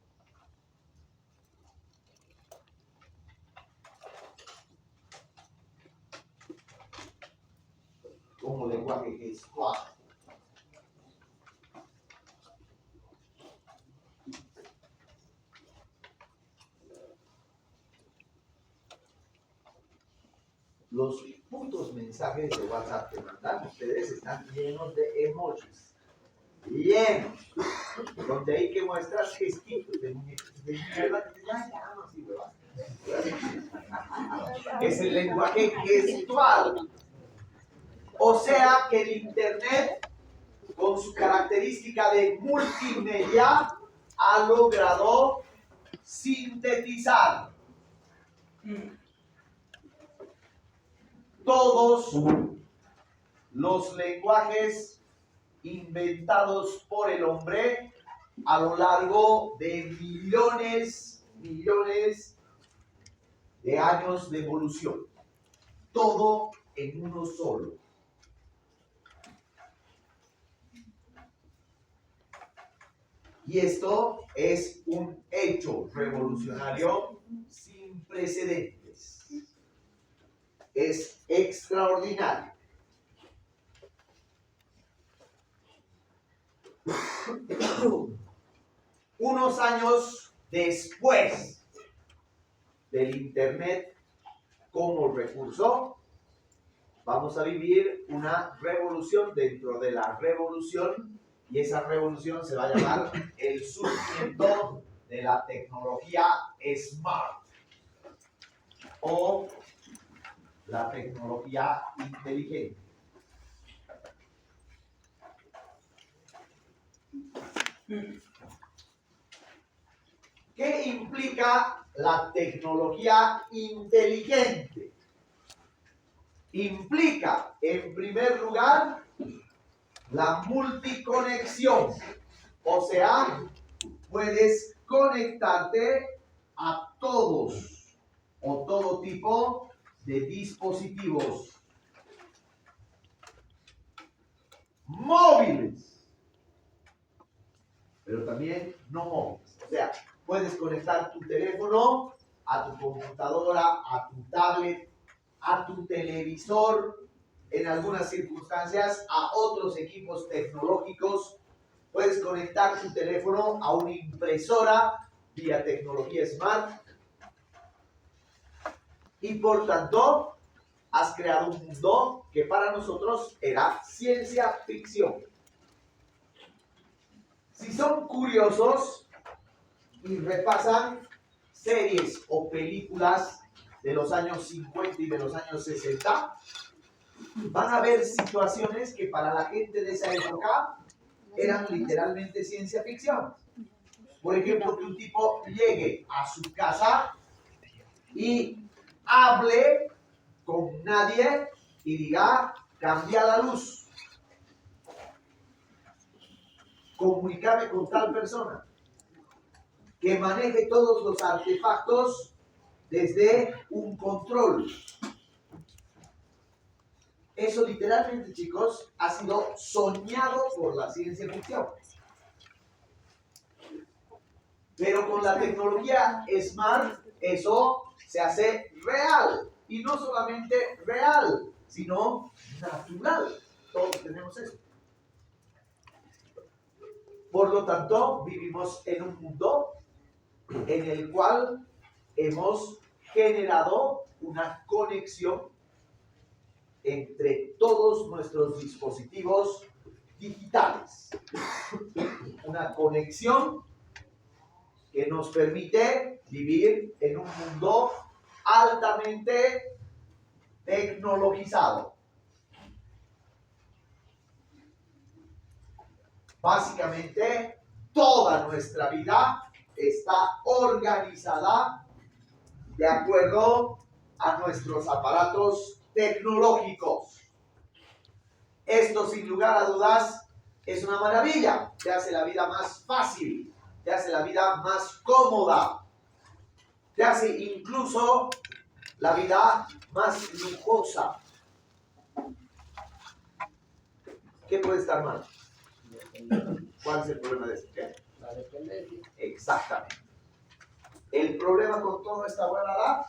[SPEAKER 1] Como lenguaje gestual. Los putos mensajes de WhatsApp que mandan ustedes están llenos de emojis. Llenos. Donde hay que mostrar gestitos de muñecos de mierda. Ya, no sirve, va. Es el lenguaje gestual. O sea que el Internet, con su característica de multimedia, ha logrado sintetizar todos los lenguajes inventados por el hombre a lo largo de millones de años de evolución. Todo en uno solo. Y esto es un hecho revolucionario sin precedentes. Es extraordinario. Unos años después del Internet como recurso, vamos a vivir una revolución dentro de la revolución, y esa revolución se va a llamar el surgimiento de la tecnología smart o la tecnología inteligente. ¿Qué implica la tecnología inteligente? Implica, en primer lugar, la multiconexión. O sea, puedes conectarte a todos o todo tipo de dispositivos móviles, pero también no móviles. O sea, puedes conectar tu teléfono a tu computadora, a tu tablet, a tu televisor, en algunas circunstancias a otros equipos tecnológicos. Puedes conectar tu teléfono a una impresora vía tecnología smart. Y por tanto, has creado un mundo que para nosotros era ciencia ficción. Si son curiosos y repasan series o películas de los años 50 y de los años 60, van a ver situaciones que para la gente de esa época eran literalmente ciencia ficción. Por ejemplo, que un tipo llegue a su casa y hable con nadie y diga, cambia la luz, comunícame con tal persona, que maneje todos los artefactos desde un control. Eso literalmente, chicos, ha sido soñado por la ciencia ficción. Pero con la tecnología smart, eso se hace real. Y no solamente real, sino natural. Todos tenemos eso. Por lo tanto, vivimos en un mundo en el cual hemos generado una conexión entre todos nuestros dispositivos digitales. Una conexión que nos permite vivir en un mundo altamente tecnologizado. Básicamente, toda nuestra vida está organizada de acuerdo a nuestros aparatos tecnológicos. Esto, sin lugar a dudas, es una maravilla. Te hace la vida más fácil, te hace la vida más cómoda, te hace incluso la vida más lujosa. ¿Qué puede estar mal? ¿Cuál es el problema de esto? ¿Qué?
[SPEAKER 2] La dependencia.
[SPEAKER 1] Exactamente. El problema con toda esta huevada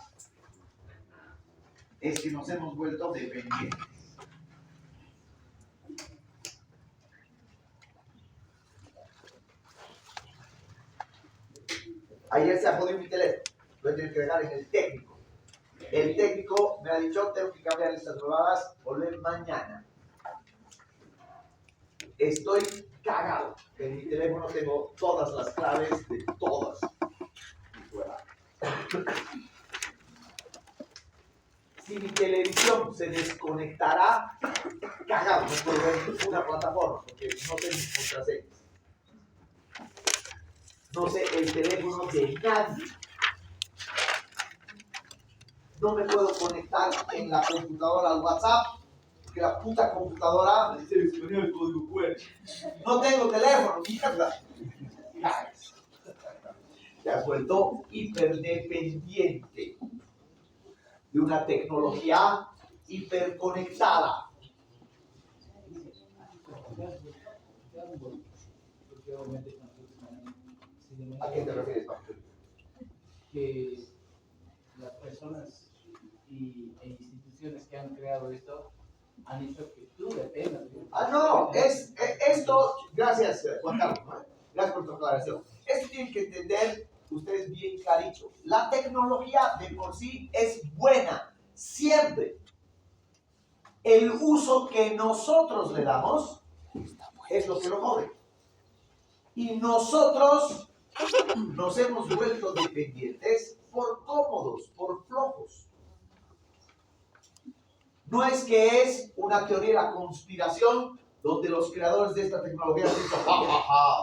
[SPEAKER 1] es que nos hemos vuelto dependientes. Ayer se ha jodido mi teléfono, lo he tenido que dejar en el técnico. El técnico me ha dicho, tengo que cambiar estas huevadas, volver mañana. Estoy cagado. En mi teléfono tengo todas las claves de todas mis huevadas. Si mi televisión se desconectará, cagado, no puedo ver ninguna plataforma porque no tengo mis contraseñas. no sé, el teléfono de nadie. No me puedo conectar en la computadora al WhatsApp, porque la puta computadora me dice disponible el código QR. No tengo teléfono, mierda. Te has vuelto hiperdependiente de una tecnología hiperconectada. ¿A qué te refieres, Pablo?
[SPEAKER 2] Que las personas e instituciones que han creado esto han hecho que tú dependas.
[SPEAKER 1] No, esto, gracias Juan Carlos, ¿no? Gracias por tu aclaración. Esto tienen que entender ustedes bien clarito. La tecnología de por sí es buena, siempre. El uso que nosotros le damos es lo que lo jode. Y nosotros nos hemos vuelto dependientes por cómodos, por flojos. No es que es una teoría de la conspiración donde los creadores de esta tecnología han dicho,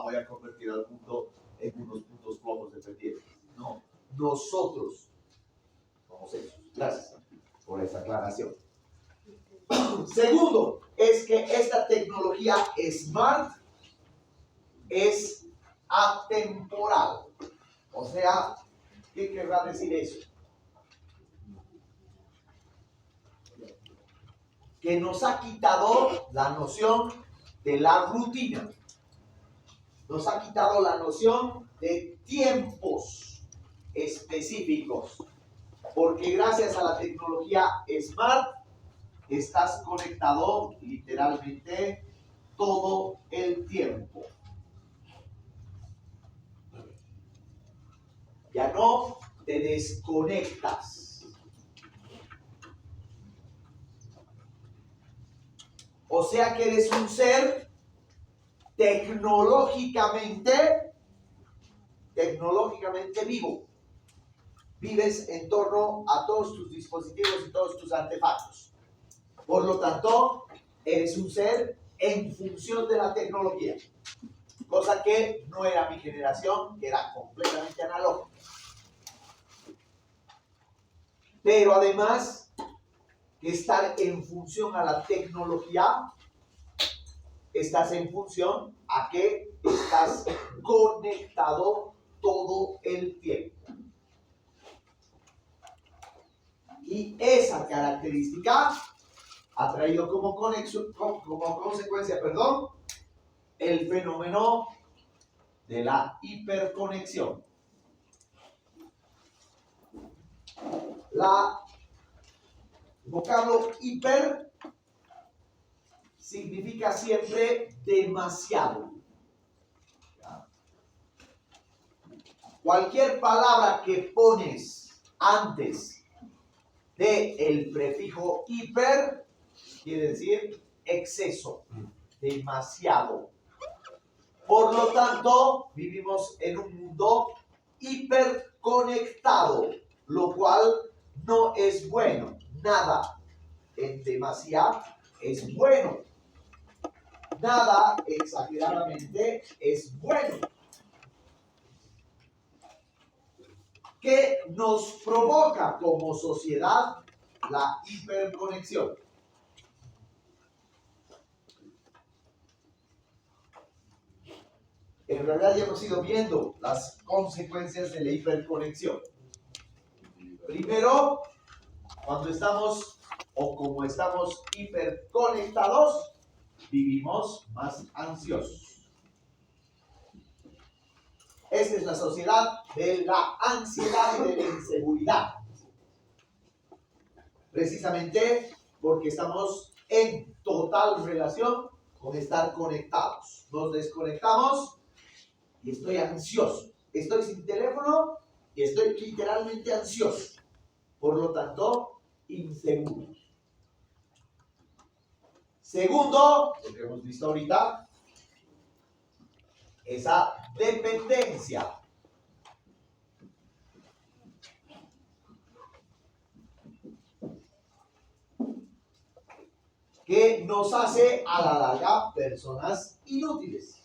[SPEAKER 1] voy a convertir al mundo en unos puntos flojos dependientes. No, nosotros somos esos. Gracias por esa aclaración. Segundo, es que esta tecnología smart es atemporal. O sea, ¿qué querrá decir eso? Que nos ha quitado la noción de la rutina. Nos ha quitado la noción de tiempos específicos. Porque gracias a la tecnología smart, estás conectado literalmente todo el tiempo. Ya no te desconectas. O sea que eres un ser tecnológicamente vivo. Vives en torno a todos tus dispositivos y todos tus artefactos. Por lo tanto, eres un ser en función de la tecnología. Cosa que no era mi generación, que era completamente analógica. Pero además, que estar en función a la tecnología, estás en función a que estás conectado todo el tiempo. Y esa característica ha traído como consecuencia, el fenómeno de la hiperconexión. El vocablo hiper significa siempre demasiado. Cualquier palabra que pones antes del prefijo hiper quiere decir exceso, demasiado. Por lo tanto, vivimos en un mundo hiperconectado, lo cual no es bueno. Nada en demasía es bueno. Nada exageradamente es bueno. ¿Qué nos provoca como sociedad la hiperconexión? En realidad ya hemos ido viendo las consecuencias de la hiperconexión. Primero, cuando estamos o como estamos hiperconectados, vivimos más ansiosos. Esta es la sociedad de la ansiedad y de la inseguridad. Precisamente porque estamos en total relación con estar conectados. Nos desconectamos y estoy ansioso. Estoy sin teléfono y estoy literalmente ansioso. Por lo tanto, inseguro. Segundo, lo que hemos visto ahorita, esa dependencia. Que nos hace a la larga personas inútiles.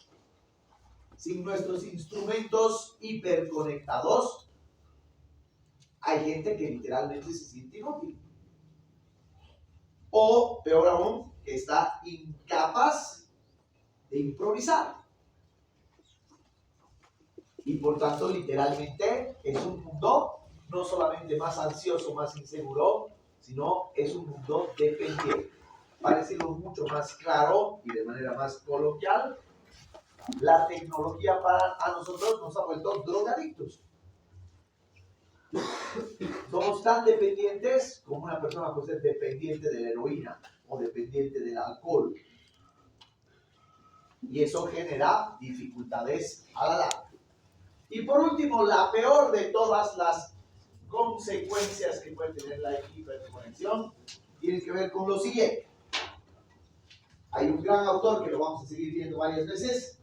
[SPEAKER 1] sin nuestros instrumentos hiperconectados, hay gente que literalmente se siente inútil. O, peor aún, que está incapaz de improvisar. Y por tanto, literalmente, es un mundo no solamente más ansioso, más inseguro, sino es un mundo dependiente. Para decirlo mucho más claro y de manera más coloquial, la tecnología a nosotros nos ha vuelto drogadictos. Somos tan dependientes como una persona puede ser dependiente de la heroína o dependiente del alcohol. Y eso genera dificultades a la larga. Y por último, la peor de todas las consecuencias que puede tener la hiperconexión tiene que ver con lo siguiente. Hay un gran autor que lo vamos a seguir viendo varias veces.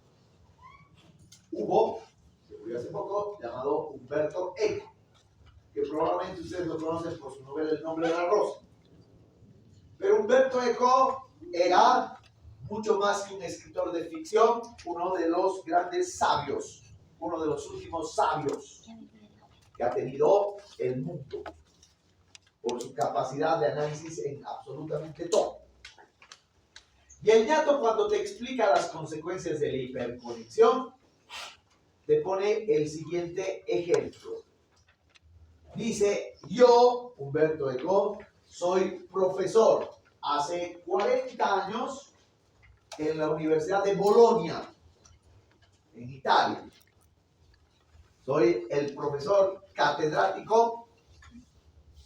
[SPEAKER 1] Se murió hace poco, llamado Umberto Eco, que probablemente ustedes lo conocen por su novela El nombre de la rosa. Pero Umberto Eco era mucho más que un escritor de ficción, uno de los grandes sabios, uno de los últimos sabios que ha tenido el mundo, por su capacidad de análisis en absolutamente todo. Y el ñato, cuando te explica las consecuencias de la hiperconexión, te pone el siguiente ejemplo. Dice, yo, Umberto Eco, soy profesor hace 40 años en la Universidad de Bolonia, en Italia. Soy el profesor catedrático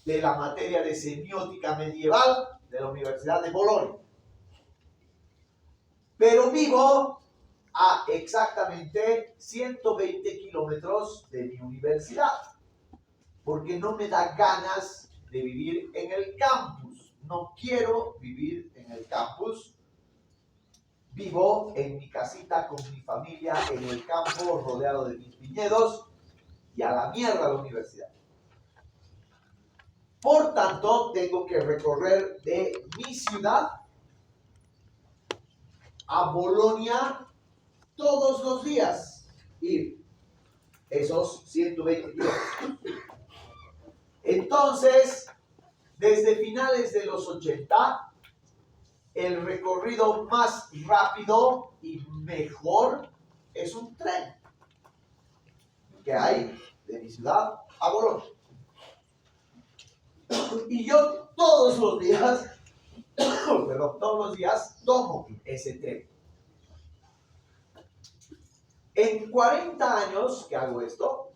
[SPEAKER 1] de la materia de semiótica medieval de la Universidad de Bolonia. Pero vivo a exactamente 120 kilómetros de mi universidad, porque no me da ganas de vivir en el campus. No quiero vivir en el campus. Vivo en mi casita con mi familia en el campo, rodeado de mis viñedos, y a la mierda la universidad. Por tanto, tengo que recorrer de mi ciudad a Bolonia todos los días. Ir esos 120 kilómetros. Entonces, desde finales de los 80, el recorrido más rápido y mejor es un tren que hay de mi ciudad a Bolonia. Y yo todos los días tomo ese tren. En 40 años que hago esto,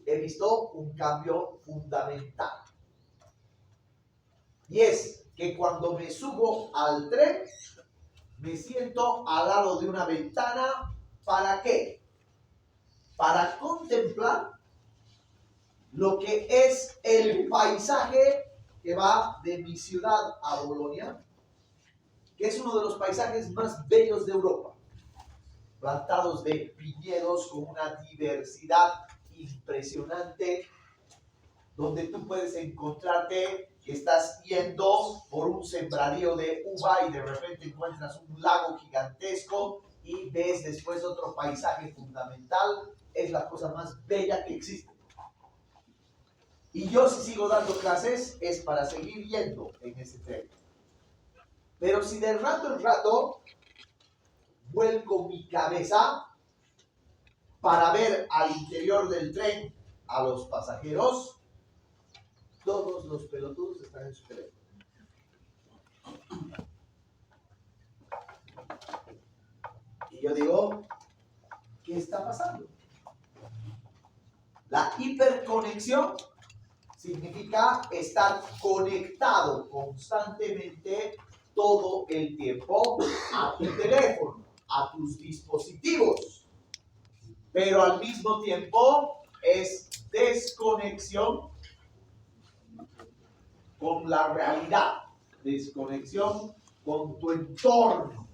[SPEAKER 1] he visto un cambio fundamental. Y es que cuando me subo al tren, me siento al lado de una ventana. ¿Para qué? Para contemplar lo que es el paisaje que va de mi ciudad a Bolonia, que es uno de los paisajes más bellos de Europa, plantados de viñedos con una diversidad impresionante, donde tú puedes encontrarte que estás yendo por un sembradío de uva y de repente encuentras un lago gigantesco y ves después otro paisaje fundamental. Es la cosa más bella que existe. Y yo, si sigo dando clases, es para seguir yendo en ese tren. Pero si de rato en rato vuelco mi cabeza para ver al interior del tren a los pasajeros, todos los pelotudos están en su teléfono. Y yo digo, ¿qué está pasando? La hiperconexión significa estar conectado constantemente todo el tiempo a tu teléfono, a tus dispositivos. Pero al mismo tiempo es desconexión con la realidad, desconexión con tu entorno.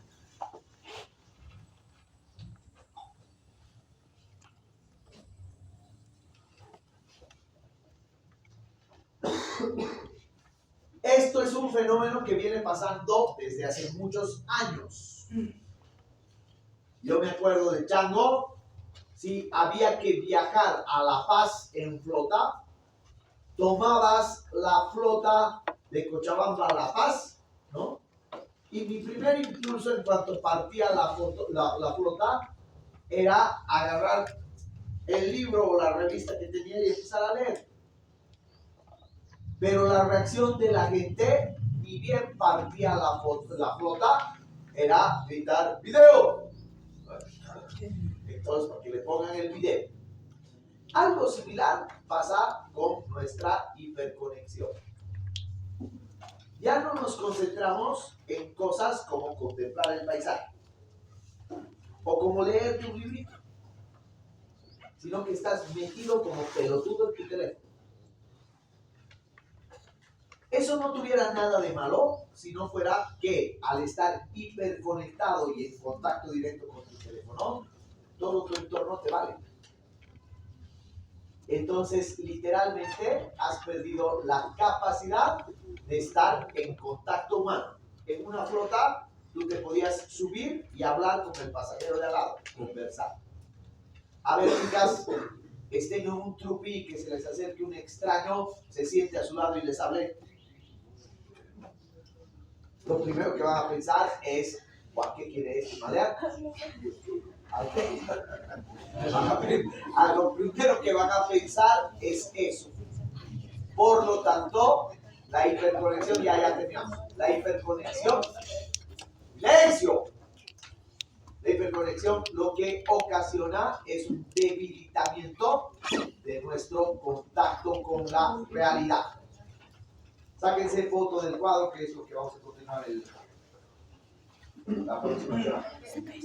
[SPEAKER 1] Esto es un fenómeno que viene pasando desde hace muchos años. Yo me acuerdo de Chango, si había que viajar a La Paz en flota, tomabas la flota de Cochabamba a La Paz, ¿no? Y mi primer impulso en cuanto partía la flota era agarrar el libro o la revista que tenía y empezar a leer. Pero la reacción de la gente, ni bien partía la flota, era gritar ¡video! Entonces, para que le pongan el video. Algo similar pasa con nuestra hiperconexión. Ya no nos concentramos en cosas como contemplar el paisaje o como leerte un librito, sino que estás metido como pelotudo en tu teléfono. Eso no tuviera nada de malo si no fuera que al estar hiperconectado y en contacto directo con tu teléfono, todo tu entorno te vale. Entonces, literalmente, has perdido la capacidad de estar en contacto humano. En una flota, tú te podías subir y hablar con el pasajero de al lado, conversar. A ver, chicas, estén en un trupí que se les acerque un extraño, se siente a su lado y les hable. Lo primero que van a pensar es, ¿qué quiere este malear? Lo primero que van a pensar es eso. Por lo tanto, la hiperconexión, ya terminamos. La hiperconexión, silencio. La hiperconexión lo que ocasiona es un debilitamiento de nuestro contacto con la realidad. Sáquense foto del cuadro, que es lo que vamos a continuar la próxima semana.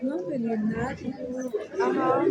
[SPEAKER 4] No, de verdad. Ajá.